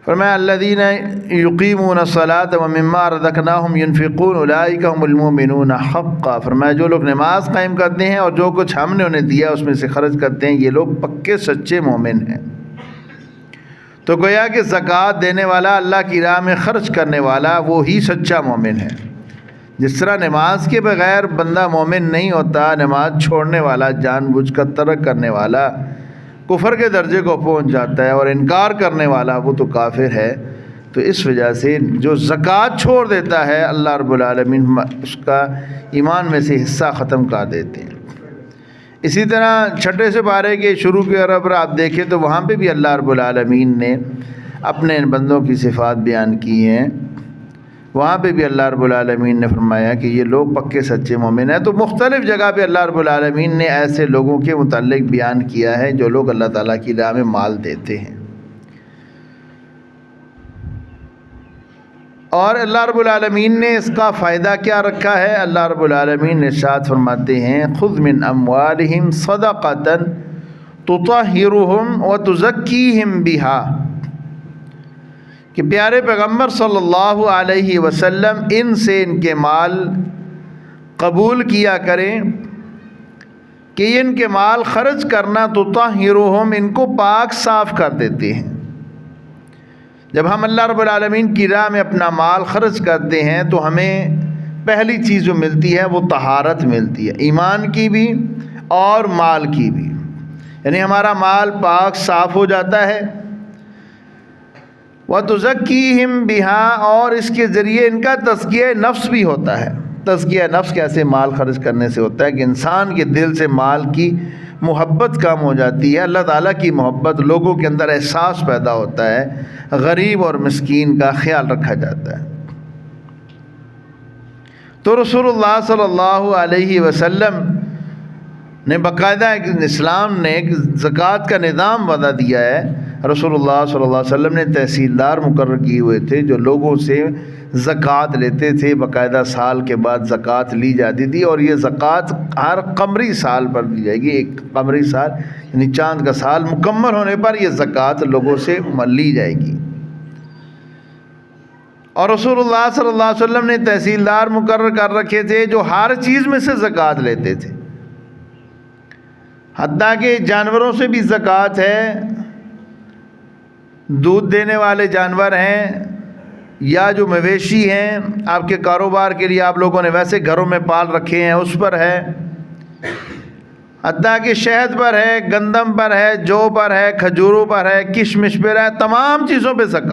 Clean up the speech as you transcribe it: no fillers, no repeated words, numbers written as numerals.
فرمایا الذین یقیمون الصلاۃ ومما رزقناہم ینفقون اولئک هم المؤمنون حقا، فرمایا جو لوگ نماز قائم کرتے ہیں اور جو کچھ ہم نے انہیں دیا اس میں سے خرچ کرتے ہیں، یہ لوگ پکے سچے مومن ہیں۔ تو گویا کہ زکوٰۃ دینے والا، اللہ کی راہ میں خرچ کرنے والا، وہی سچا مومن ہے۔ جس طرح نماز کے بغیر بندہ مومن نہیں ہوتا، نماز چھوڑنے والا، جان بوجھ کر ترک کرنے والا کفر کے درجے کو پہنچ جاتا ہے، اور انکار کرنے والا وہ تو کافر ہے۔ تو اس وجہ سے جو زکوٰۃ چھوڑ دیتا ہے، اللہ رب العالمین اس کا ایمان میں سے حصہ ختم کر دیتے ہیں۔ اسی طرح چھٹے سے پارے کے شروع کے عرب پر آپ دیکھیں تو وہاں پہ بھی اللہ رب العالمین نے اپنے ان بندوں کی صفات بیان کی ہیں۔ وہاں پہ بھی اللہ رب العالمین نے فرمایا کہ یہ لوگ پکے سچے مومن ہیں۔ تو مختلف جگہ پہ اللہ رب العالمین نے ایسے لوگوں کے متعلق بیان کیا ہے جو لوگ اللہ تعالیٰ کی راہ میں مال دیتے ہیں۔ اور اللہ رب العالمین نے اس کا فائدہ کیا رکھا ہے؟ اللہ رب العالمین نے ارشاد فرماتے ہیں خذ من اموالہم صدقۃ تطہرہم وتزکیہم بہا، کہ پیارے پیغمبر صلی اللہ علیہ وسلم ان سے ان کے مال قبول کیا کریں کہ ان کے مال خرچ کرنا تطہرہم، ان کو پاک صاف کر دیتے ہیں۔ جب ہم اللہ رب العالمین کی راہ میں اپنا مال خرچ کرتے ہیں تو ہمیں پہلی چیز جو ملتی ہے وہ طہارت ملتی ہے، ایمان کی بھی اور مال کی بھی، یعنی ہمارا مال پاک صاف ہو جاتا ہے۔ وَتُزَكِّيهِمْ بِهَا، اور اس کے ذریعے ان کا تزکیہ نفس بھی ہوتا ہے۔ تزکیہ نفس کیسے؟ مال خرچ کرنے سے ہوتا ہے کہ انسان کے دل سے مال کی محبت کم ہو جاتی ہے، اللہ تعالیٰ کی محبت، لوگوں کے اندر احساس پیدا ہوتا ہے، غریب اور مسکین کا خیال رکھا جاتا ہے۔ تو رسول اللہ صلی اللہ علیہ وسلم نے باقاعدہ اسلام نے ایک زکوٰۃ کا نظام وضع دیا ہے۔ رسول اللہ صلی اللہ علیہ وسلم نے تحصیلدار مقرر کیے ہوئے تھے جو لوگوں سے زکوٰۃ لیتے تھے، باقاعدہ سال کے بعد زکوٰۃ لی جاتی تھی، اور یہ زکوٰۃ ہر قمری سال پر دی جائے گی۔ ایک قمری سال یعنی چاند کا سال مکمل ہونے پر یہ زکوٰۃ لوگوں سے لی جائے گی۔ اور رسول اللہ صلی اللہ علیہ وسلم نے تحصیلدار مقرر کر رکھے تھے جو ہر چیز میں سے زکوٰۃ لیتے تھے، حتیٰ کہ جانوروں سے بھی زکوٰۃ ہے۔ دودھ دینے والے جانور ہیں یا جو مویشی ہیں، آپ کے کاروبار کے لیے آپ لوگوں نے ویسے گھروں میں پال رکھے ہیں، اس پر ہے، حتیٰ کہ شہد پر ہے، گندم پر ہے، جو پر ہے، کھجوروں پر ہے، کشمش پر ہے، تمام چیزوں پہ زکوٰۃ